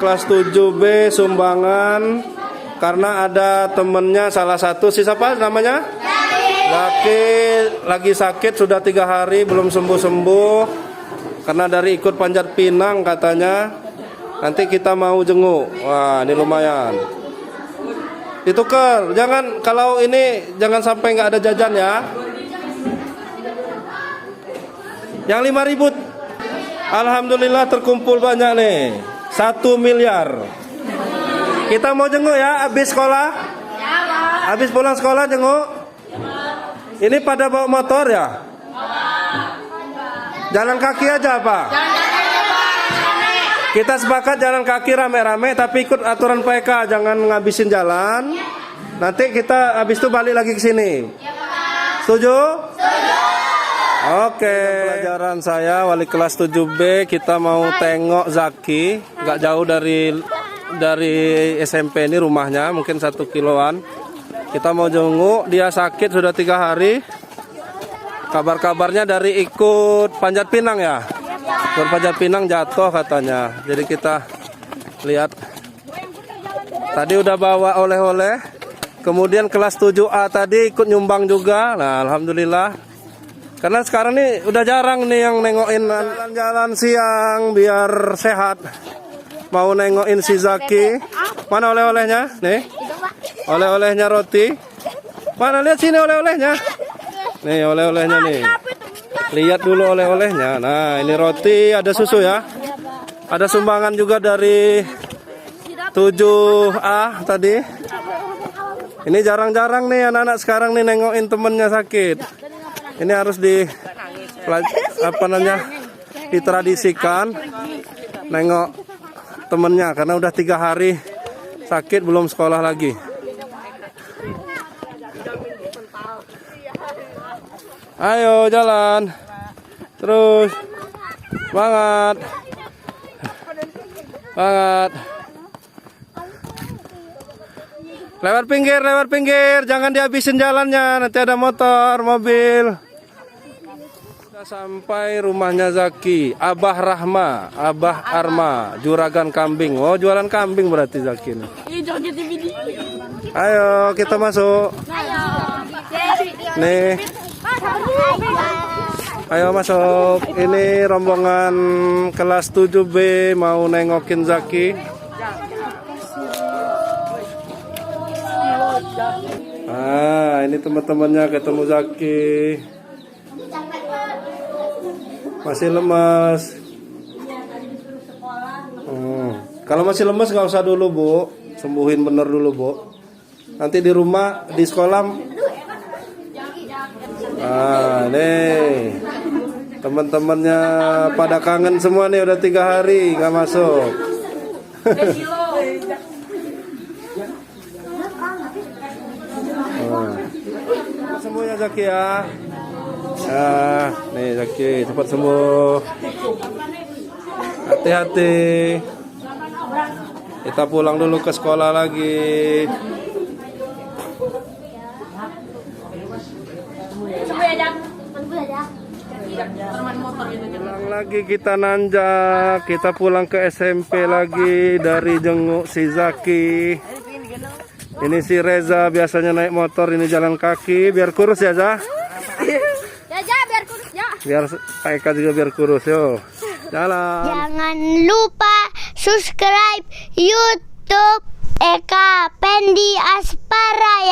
kelas 7B sumbangan karena ada temennya salah satu, siapa namanya? Zaki lagi sakit sudah 3 hari belum sembuh-sembuh karena dari ikut panjat pinang katanya. Nanti kita mau jenguk. Wah, ini lumayan. Ditukar, jangan kalau ini jangan sampai nggak ada jajan ya. Yang 5.000. Alhamdulillah terkumpul banyak nih. 1 miliar. Kita mau jenguk ya habis sekolah? Habis pulang sekolah jenguk? Ini pada bawa motor ya? Jalan kaki aja Pak? Kita sepakat jalan kaki rame-rame tapi ikut aturan PK, jangan ngabisin jalan. Nanti kita habis itu balik lagi ke sini. Setuju? Oke. Pelajaran saya wali kelas 7B, kita mau tengok Zaki, nggak jauh dari SMP ini rumahnya, mungkin 1 kiloan. Kita mau jenguk, dia sakit sudah 3 hari. Kabar-kabarnya dari ikut panjat pinang ya. Panjat pinang jatuh katanya. Jadi kita lihat. Tadi udah bawa oleh-oleh. Kemudian kelas 7A tadi ikut nyumbang juga. Nah, alhamdulillah. Karena sekarang nih udah jarang nih yang nengokin jalan-jalan siang biar sehat. Mau nengokin si Zaki. Mana oleh-olehnya? Nih. Oleh-olehnya roti. Mana lihat sini oleh-olehnya? Nih oleh-olehnya nih. Lihat dulu oleh-olehnya. Nah, ini roti, ada susu ya. Ada sumbangan juga dari 7A tadi. Ini jarang-jarang nih anak-anak sekarang nih nengokin temennya sakit. Ini harus ditradisikan nengok temennya karena udah 3 hari sakit belum sekolah lagi. Ayo jalan terus, semangat, semangat. Lewat pinggir, jangan dihabisin jalannya, nanti ada motor, mobil. Sudah sampai rumahnya Zaki, Abah Rahma, Abah Arma, juragan kambing. Oh, jualan kambing berarti Zaki ini. Ayo kita masuk. Nih. Ayo masuk. Ini rombongan kelas 7B mau nengokin Zaki. Ah, ini teman-temannya ketemu Zaki. Masih lemas. Kalau masih lemas nggak usah dulu Bu, sembuhin bener dulu Bu. Nanti di rumah, di sekolah. Ah, nih teman-temannya pada kangen semua nih, udah 3 hari nggak masuk. Semuanya Zaki ya. Ah, nih Zaki cepat sembuh. Hati-hati. Kita pulang dulu ke sekolah lagi. Pulang lagi kita nanjak, kita pulang ke SMP lagi dari jenguk si Zaki. Ini si Reza biasanya naik motor, ini jalan kaki biar kurus ya Za. Ya biar kurus ya. Biar Pak Eka juga biar kurus yo. Jalan. Jangan lupa subscribe YouTube Eka Pendi Aspara ya.